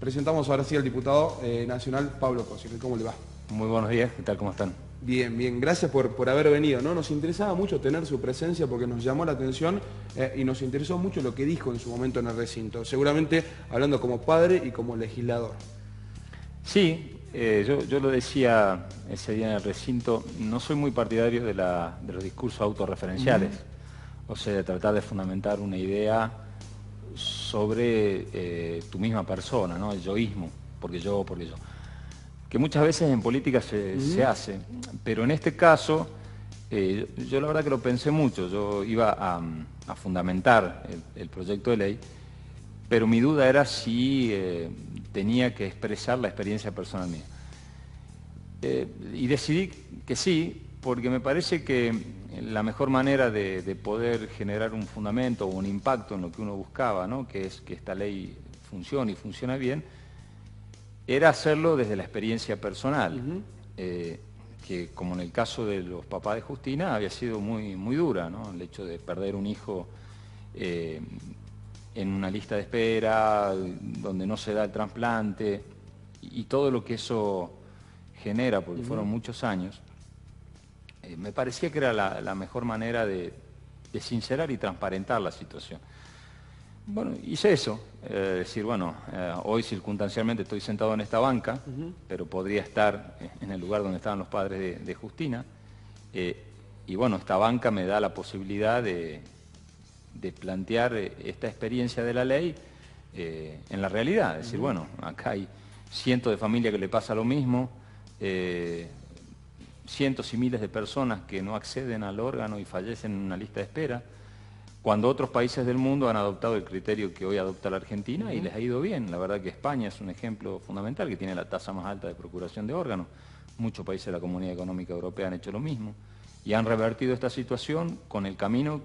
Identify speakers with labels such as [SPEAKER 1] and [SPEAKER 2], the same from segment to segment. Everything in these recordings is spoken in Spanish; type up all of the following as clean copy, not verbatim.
[SPEAKER 1] Presentamos ahora sí al diputado nacional Pablo Cosio. ¿Cómo le va?
[SPEAKER 2] Muy buenos días, ¿qué tal? ¿Cómo están?
[SPEAKER 1] Bien, bien. Gracias por haber venido, ¿no? Nos interesaba mucho tener su presencia porque nos llamó la atención y nos interesó mucho lo que dijo en su momento en el recinto. Seguramente hablando como padre y como legislador.
[SPEAKER 2] Sí, yo lo decía ese día en el recinto, no soy muy partidario de los discursos autorreferenciales, o sea, de tratar de fundamentar una idea sobre tu misma persona, ¿no? El yoísmo, porque yo, que muchas veces en política se hace, pero en este caso, yo la verdad que lo pensé mucho, yo iba a fundamentar el proyecto de ley, pero mi duda era si tenía que expresar la experiencia personal mía. Y decidí que sí, porque me parece que la mejor manera de poder generar un fundamento o un impacto en lo que uno buscaba, ¿no? Que es que esta ley funcione y funcione bien, era hacerlo desde la experiencia personal, que como en el caso de los papás de Justina había sido muy, muy dura, ¿no? El hecho de perder un hijo en una lista de espera, donde no se da el trasplante, y todo lo que eso genera, porque fueron muchos años, me parecía que era la mejor manera de sincerar y transparentar la situación. Bueno, hice eso, decir, bueno, hoy circunstancialmente estoy sentado en esta banca, pero podría estar en el lugar donde estaban los padres de Justina, y bueno, esta banca me da la posibilidad de plantear esta experiencia de la ley en la realidad, es decir, bueno, acá hay cientos de familias que le pasa lo mismo, cientos y miles de personas que no acceden al órgano y fallecen en una lista de espera, cuando otros países del mundo han adoptado el criterio que hoy adopta la Argentina y les ha ido bien. La verdad que España es un ejemplo fundamental, que tiene la tasa más alta de procuración de órganos. Muchos países de la Comunidad Económica Europea han hecho lo mismo y han revertido esta situación con el camino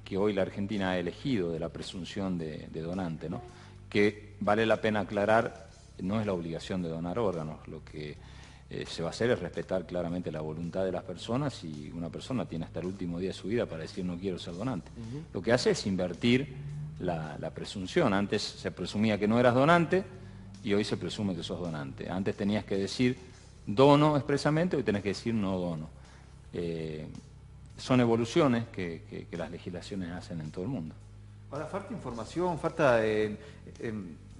[SPEAKER 2] que hoy la Argentina ha elegido de la presunción de donante, ¿no? Que vale la pena aclarar, no es la obligación de donar órganos, lo que se va a hacer es respetar claramente la voluntad de las personas y una persona tiene hasta el último día de su vida para decir no quiero ser donante. Lo que hace es invertir la presunción. Antes se presumía que no eras donante y hoy se presume que sos donante. Antes tenías que decir dono expresamente, hoy tenés que decir no dono. Son evoluciones que las legislaciones hacen en todo el mundo.
[SPEAKER 3] Ahora, falta información, falta de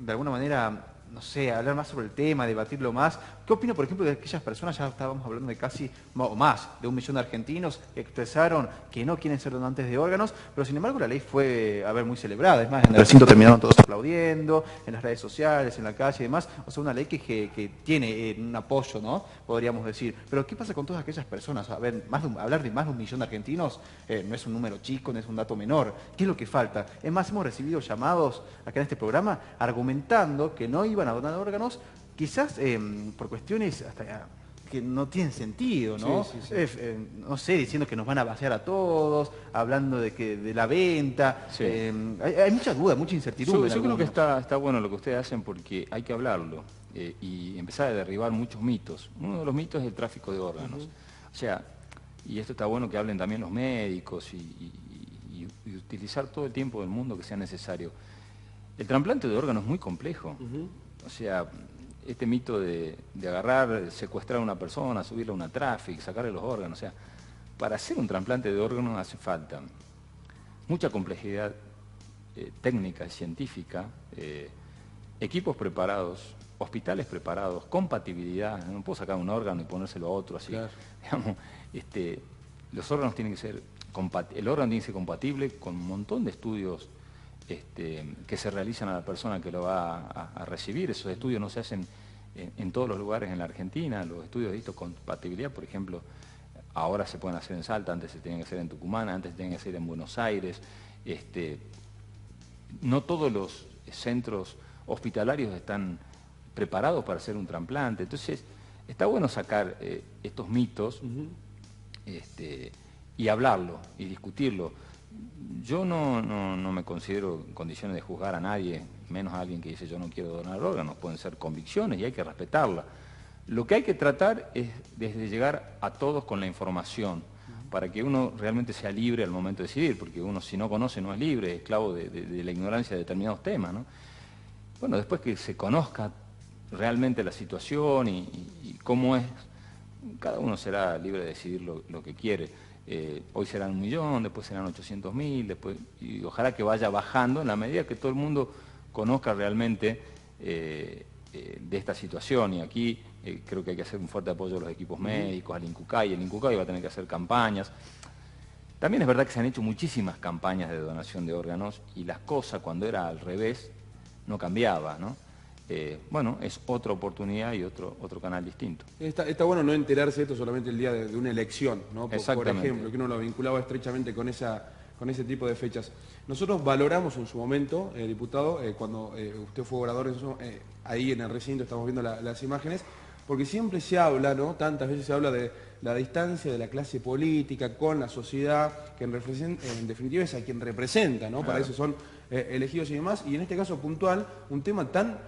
[SPEAKER 3] alguna manera, no sé, hablar más sobre el tema, debatirlo más. ¿Qué opina, por ejemplo, de aquellas personas, ya estábamos hablando de casi, o más, de 1 millón de argentinos que expresaron que no quieren ser donantes de órganos, pero sin embargo la ley fue, muy celebrada? Es más, en el recinto terminaron todos aplaudiendo, en las redes sociales, en la calle y demás. O sea, una ley que tiene un apoyo, ¿no? Podríamos decir. Pero ¿qué pasa con todas aquellas personas? A ver, hablar de más de 1 millón de argentinos no es un número chico, no es un dato menor. ¿Qué es lo que falta? Es más, hemos recibido llamados acá en este programa argumentando que no iban a donar órganos, quizás por cuestiones hasta que no tienen sentido, ¿no?
[SPEAKER 1] Sí, sí, sí.
[SPEAKER 3] No sé, diciendo que nos van a vaciar a todos, hablando de la venta.
[SPEAKER 2] Sí.
[SPEAKER 3] Hay mucha duda, mucha incertidumbre.
[SPEAKER 2] Yo creo que está bueno lo que ustedes hacen porque hay que hablarlo y empezar a derribar muchos mitos. Uno de los mitos es el tráfico de órganos. O sea, y esto está bueno que hablen también los médicos y utilizar todo el tiempo del mundo que sea necesario. El trasplante de órganos es muy complejo. O sea, este mito de agarrar, secuestrar a una persona, subirla a una tráfico, sacarle los órganos, o sea, para hacer un trasplante de órganos hace falta mucha complejidad técnica y científica, equipos preparados, hospitales preparados, compatibilidad. No puedo sacar un órgano y ponérselo a otro así.
[SPEAKER 1] Claro.
[SPEAKER 2] Digamos, los órganos tienen que ser el órgano tiene que ser compatible con un montón de estudios que se realizan a la persona que lo va a recibir. Esos estudios no se hacen en todos los lugares en la Argentina. Los estudios de histocompatibilidad, por ejemplo, ahora se pueden hacer en Salta, antes se tenían que hacer en Tucumán, antes se tenían que hacer en Buenos Aires. No todos los centros hospitalarios están preparados para hacer un trasplante. Entonces, está bueno sacar estos mitos y hablarlo y discutirlo. Yo no me considero en condiciones de juzgar a nadie, menos a alguien que dice yo no quiero donar órganos. Pueden ser convicciones y hay que respetarlas. Lo que hay que tratar es de llegar a todos con la información, para que uno realmente sea libre al momento de decidir, porque uno si no conoce no es libre, es esclavo de la ignorancia de determinados temas, ¿no? bueno, después que se conozca realmente la situación y cómo es, cada uno será libre de decidir lo que quiere. Hoy serán 1 millón, después serán 800.000, después, y ojalá que vaya bajando en la medida que todo el mundo conozca realmente de esta situación. Y aquí creo que hay que hacer un fuerte apoyo a los equipos médicos, al INCUCAI. El INCUCAI va a tener que hacer campañas. También es verdad que se han hecho muchísimas campañas de donación de órganos y las cosas cuando era al revés no cambiaba, ¿no? Bueno, es otra oportunidad y otro canal distinto.
[SPEAKER 1] Está bueno no enterarse de esto solamente el día de una elección, ¿no? Por ejemplo, que uno lo vinculaba estrechamente con ese tipo de fechas. Nosotros valoramos en su momento, diputado, cuando usted fue orador ahí en el recinto, estamos viendo las imágenes, porque siempre se habla, ¿no? Tantas veces se habla de la distancia de la clase política con la sociedad, que en definitiva es a quien representa, ¿no? Claro. Para eso son elegidos y demás, y en este caso puntual, un tema tan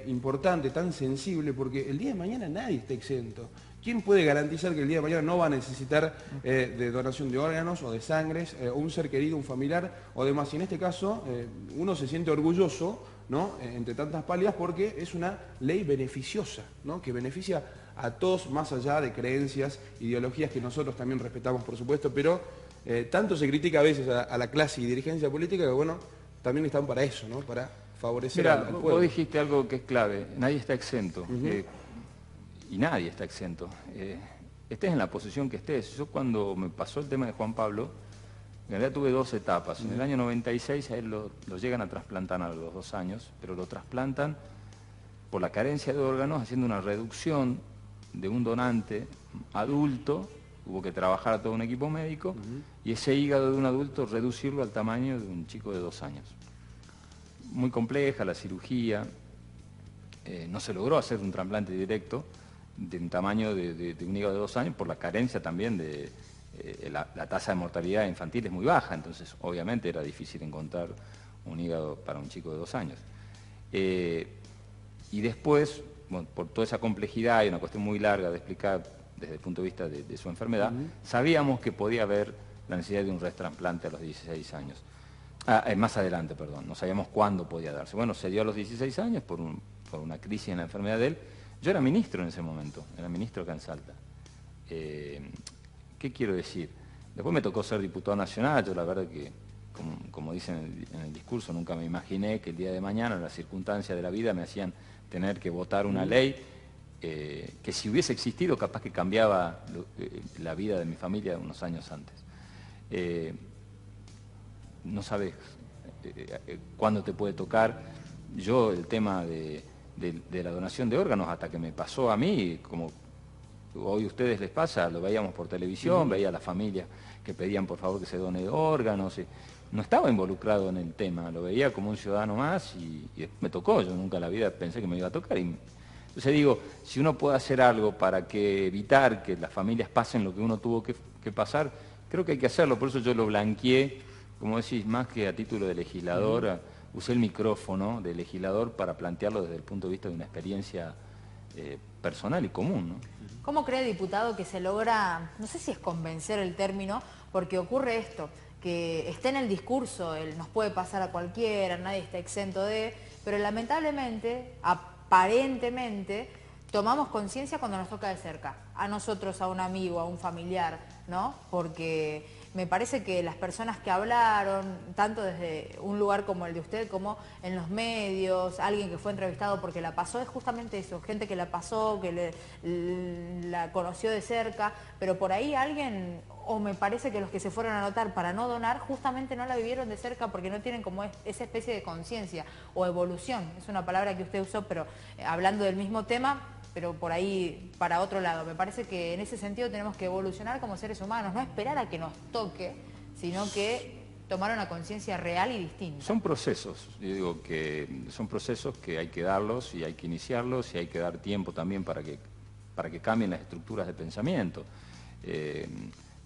[SPEAKER 1] importante, tan sensible, porque el día de mañana nadie está exento. ¿Quién puede garantizar que el día de mañana no va a necesitar de donación de órganos o de sangres, o un ser querido, un familiar o demás? Y en este caso, uno se siente orgulloso, ¿no? Entre tantas pálidas, porque es una ley beneficiosa, ¿no? Que beneficia a todos más allá de creencias, ideologías que nosotros también respetamos, por supuesto, pero tanto se critica a veces a la clase y dirigencia política que, bueno, también están para eso, ¿no? Para favorecer al pueblo.
[SPEAKER 2] Vos dijiste algo que es clave, nadie está exento, y nadie está exento. Estés en la posición que estés. Yo cuando me pasó el tema de Juan Pablo, en realidad tuve 2 etapas. En el año 96 a él lo llegan a trasplantar a los 2 años, pero lo trasplantan por la carencia de órganos, haciendo una reducción de un donante adulto. Hubo que trabajar a todo un equipo médico, y ese hígado de un adulto reducirlo al tamaño de un chico de 2 años. Muy compleja la cirugía, no se logró hacer un trasplante directo de un tamaño de un hígado de 2 años por la carencia también de la tasa de mortalidad infantil es muy baja, entonces obviamente era difícil encontrar un hígado para un chico de 2 años. Y después, bueno, por toda esa complejidad y una cuestión muy larga de explicar desde el punto de vista de su enfermedad, sabíamos que podía haber la necesidad de un retrasplante a los 16 años. Más adelante, perdón, no sabíamos cuándo podía darse. Bueno, se dio a los 16 años por una crisis en la enfermedad de él. Yo era ministro en ese momento, era ministro acá en Salta. ¿Qué quiero decir? Después me tocó ser diputado nacional. Yo la verdad que, como dicen en el discurso, nunca me imaginé que el día de mañana, en las circunstancias de la vida, me hacían tener que votar una ley que si hubiese existido capaz que cambiaba la vida de mi familia unos años antes. No sabes cuándo te puede tocar. Yo el tema de la donación de órganos, hasta que me pasó a mí, como hoy a ustedes les pasa, lo veíamos por televisión, veía a las familias que pedían por favor que se done órganos. No estaba involucrado en el tema, lo veía como un ciudadano más y me tocó. Yo nunca en la vida pensé que me iba a tocar. Entonces digo, si uno puede hacer algo para evitar que las familias pasen lo que uno tuvo que pasar, creo que hay que hacerlo. Por eso yo lo blanqueé, como decís, más que a título de legislador, usé el micrófono de legislador para plantearlo desde el punto de vista de una experiencia personal y común, ¿no?
[SPEAKER 4] ¿Cómo cree, diputado, que se logra, no sé si es convencer el término, porque ocurre esto, que esté en el discurso, nos puede pasar a cualquiera, nadie está exento pero lamentablemente, aparentemente, tomamos conciencia cuando nos toca de cerca, a nosotros, a un amigo, a un familiar, ¿no? Porque me parece que las personas que hablaron, tanto desde un lugar como el de usted, como en los medios, alguien que fue entrevistado porque la pasó, es justamente eso, gente que la pasó, que la conoció de cerca, pero por ahí alguien, o me parece que los que se fueron a anotar para no donar, justamente no la vivieron de cerca porque no tienen como esa especie de conciencia o evolución, es una palabra que usted usó, pero hablando del mismo tema, pero por ahí para otro lado. Me parece que en ese sentido tenemos que evolucionar como seres humanos, no esperar a que nos toque, sino que tomar una conciencia real y distinta.
[SPEAKER 2] Son procesos, yo digo que son procesos que hay que darlos y hay que iniciarlos y hay que dar tiempo también para que cambien las estructuras de pensamiento.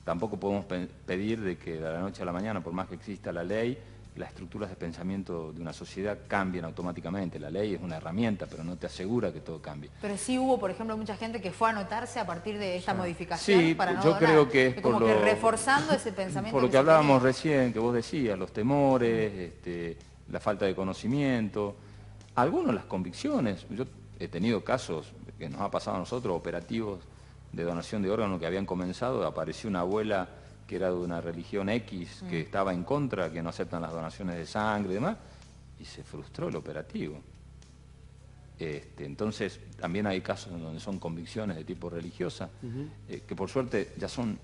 [SPEAKER 2] Tampoco podemos pedir de que de la noche a la mañana, por más que exista la ley, las estructuras de pensamiento de una sociedad cambien automáticamente. La ley es una herramienta, pero no te asegura que todo cambie.
[SPEAKER 4] Pero sí hubo, por ejemplo, mucha gente que fue a anotarse a partir de esta modificación,
[SPEAKER 2] sí,
[SPEAKER 4] para no
[SPEAKER 2] yo
[SPEAKER 4] donar.
[SPEAKER 2] creo que es
[SPEAKER 4] como que reforzando ese pensamiento.
[SPEAKER 2] Por lo que hablábamos recién, que vos decías, los temores, la falta de conocimiento. Algunos las convicciones. Yo he tenido casos que nos ha pasado a nosotros, operativos de donación de órganos que habían comenzado, apareció una abuela que era de una religión X, que estaba en contra, que no aceptan las donaciones de sangre y demás, y se frustró el operativo. Entonces, también hay casos en donde son convicciones de tipo religiosa, que por suerte ya son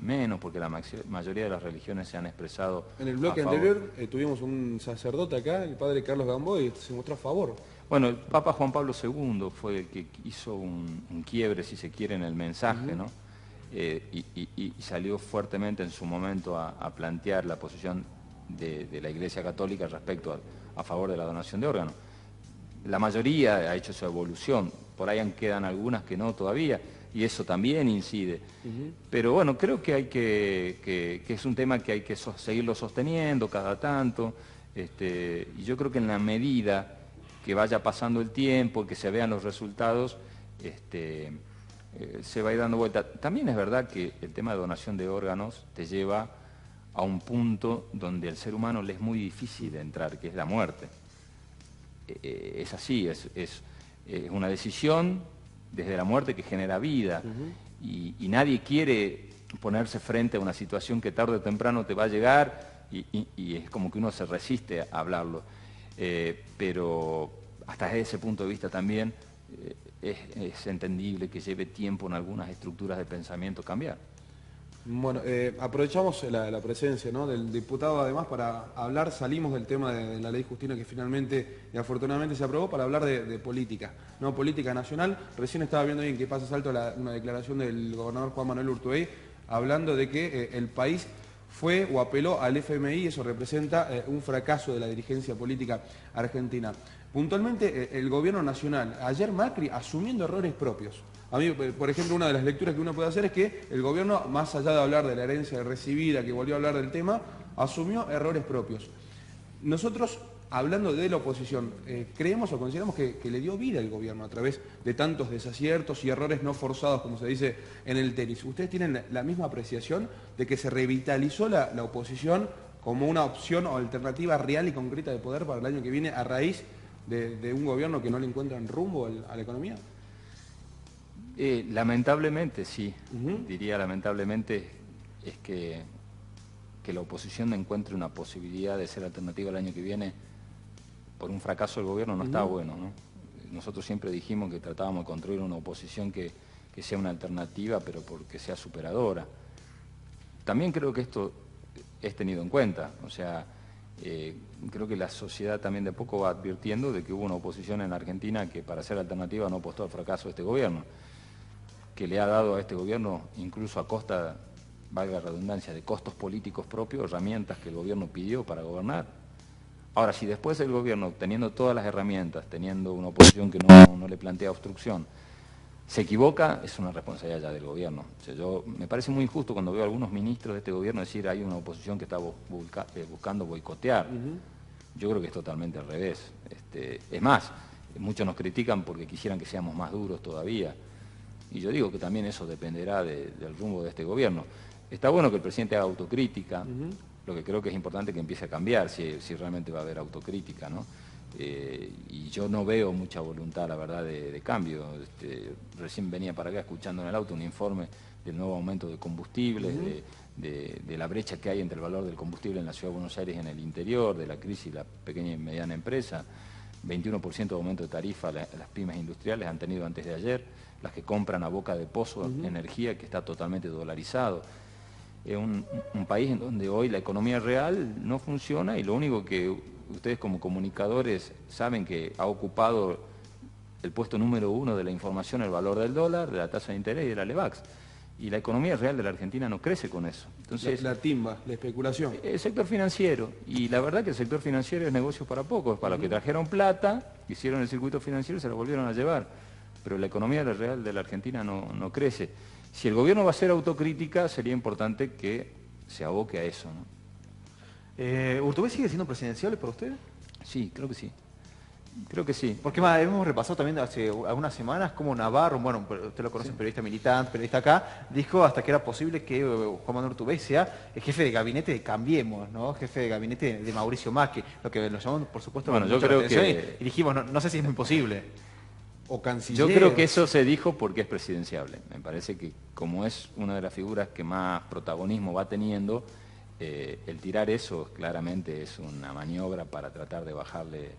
[SPEAKER 2] menos, porque la mayoría de las religiones se han expresado.
[SPEAKER 1] En el bloque anterior tuvimos un sacerdote acá, el padre Carlos Gamboy, se mostró a favor.
[SPEAKER 2] Bueno, el Papa Juan Pablo II fue el que hizo un quiebre, si se quiere, en el mensaje, ¿no? Y salió fuertemente en su momento a plantear la posición de la Iglesia Católica respecto a favor de la donación de órganos. La mayoría ha hecho su evolución, por ahí quedan algunas que no todavía, y eso también incide. Pero bueno, creo que es un tema que hay que seguirlo sosteniendo cada tanto, y yo creo que en la medida que vaya pasando el tiempo, que se vean los resultados, se va a ir dando vuelta. También es verdad que el tema de donación de órganos te lleva a un punto donde al ser humano le es muy difícil de entrar, que es la muerte. Es así, es una decisión desde la muerte que genera vida, y nadie quiere ponerse frente a una situación que tarde o temprano te va a llegar, y es como que uno se resiste a hablarlo. Pero hasta desde ese punto de vista también es entendible que lleve tiempo en algunas estructuras de pensamiento cambiar.
[SPEAKER 1] Bueno, aprovechamos la presencia, ¿no?, del diputado además para hablar, salimos del tema de la ley Justina que finalmente y afortunadamente se aprobó, para hablar de política, ¿no?, política nacional. Recién estaba viendo bien que pasa salto una declaración del gobernador Juan Manuel Urtubey hablando de que el país fue o apeló al FMI, eso representa un fracaso de la dirigencia política argentina. Puntualmente el gobierno nacional, ayer Macri asumiendo errores propios. A mí, por ejemplo, una de las lecturas que uno puede hacer es que el gobierno, más allá de hablar de la herencia recibida, que volvió a hablar del tema, asumió errores propios. Nosotros, hablando de la oposición, creemos o consideramos que le dio vida al gobierno a través de tantos desaciertos y errores no forzados, como se dice en el tenis. ¿Ustedes tienen la misma apreciación de que se revitalizó la oposición como una opción o alternativa real y concreta de poder para el año que viene a raíz de un gobierno que no le encuentran rumbo a la economía?
[SPEAKER 2] Lamentablemente sí, diría lamentablemente, es que la oposición encuentre una posibilidad de ser alternativa el año que viene por un fracaso del gobierno no está bueno, ¿no? Nosotros siempre dijimos que tratábamos de construir una oposición que sea una alternativa, pero porque sea superadora. También creo que esto es tenido en cuenta, o sea, creo que la sociedad también de a poco va advirtiendo de que hubo una oposición en Argentina que para ser alternativa no apostó al fracaso de este gobierno, que le ha dado a este gobierno, incluso a costa, valga la redundancia, de costos políticos propios, herramientas que el gobierno pidió para gobernar. Ahora, si después el gobierno, teniendo todas las herramientas, teniendo una oposición que no le plantea obstrucción, se equivoca, es una responsabilidad ya del gobierno. O sea, me parece muy injusto cuando veo a algunos ministros de este gobierno decir hay una oposición que está buscando boicotear. Yo creo que es totalmente al revés. Es más, muchos nos critican porque quisieran que seamos más duros todavía. Y yo digo que también eso dependerá del rumbo de este gobierno. Está bueno que el presidente haga autocrítica, lo que creo que es importante que empiece a cambiar, si realmente va a haber autocrítica, ¿no? Y yo no veo mucha voluntad, la verdad, de cambio. Recién venía para acá escuchando en el auto un informe del nuevo aumento de combustibles, de la brecha que hay entre el valor del combustible en la Ciudad de Buenos Aires y en el interior, de la crisis de la pequeña y mediana empresa. 21% de aumento de tarifa las pymes industriales han tenido antes de ayer, las que compran a boca de pozo energía que está totalmente dolarizado. Es un país en donde hoy la economía real no funciona y lo único que ustedes como comunicadores saben que ha ocupado el puesto número 1 de la información, el valor del dólar, de la tasa de interés y de la LEVAX. Y la economía real de la Argentina no crece con eso. Entonces,
[SPEAKER 1] la timba, la especulación.
[SPEAKER 2] El sector financiero. Y la verdad que el sector financiero es negocio para pocos. Para los que trajeron plata, hicieron el circuito financiero y se lo volvieron a llevar. Pero la economía real de la Argentina no crece. Si el gobierno va a hacer autocrítica, sería importante que se aboque a eso, ¿no?
[SPEAKER 3] ¿Urtubey sigue siendo presidenciable para usted?
[SPEAKER 2] Sí, creo que sí. Creo que sí.
[SPEAKER 3] Porque más, hemos repasado también hace algunas semanas cómo Navarro, bueno, usted lo conoce, sí, periodista militante, periodista acá, dijo hasta que era posible que Juan Manuel Urtubey sea el jefe de gabinete de Cambiemos, ¿no? Jefe de gabinete de Mauricio Macri, lo que lo llamamos, por supuesto,
[SPEAKER 2] bueno, yo creo que...
[SPEAKER 3] y dijimos, no sé si es muy posible.
[SPEAKER 1] O canciller.
[SPEAKER 2] Yo creo que eso se dijo porque es presidenciable. Me parece que como es una de las figuras que más protagonismo va teniendo, el tirar eso claramente es una maniobra para tratar de bajarle,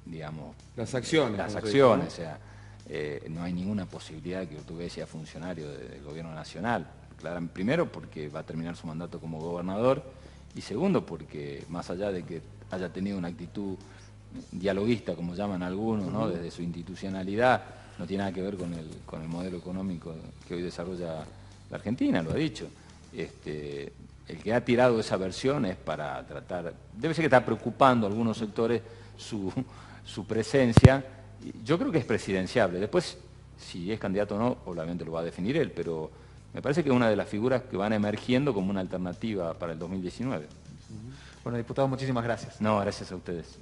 [SPEAKER 2] digamos...
[SPEAKER 1] Las acciones.
[SPEAKER 2] Las acciones, o sea, no hay ninguna posibilidad de que Urtubey sea funcionario del gobierno nacional. Primero porque va a terminar su mandato como gobernador y segundo porque más allá de que haya tenido una actitud dialoguista, como llaman algunos, ¿no? Desde su institucionalidad, no tiene nada que ver con el modelo económico que hoy desarrolla la Argentina, lo ha dicho. El que ha tirado esa versión es para tratar, debe ser que está preocupando a algunos sectores su presencia. Yo creo que es presidenciable. Después, si es candidato o no, obviamente lo va a definir él, pero me parece que es una de las figuras que van emergiendo como una alternativa para el 2019.
[SPEAKER 3] Bueno, diputado, muchísimas gracias.
[SPEAKER 2] No, gracias a ustedes.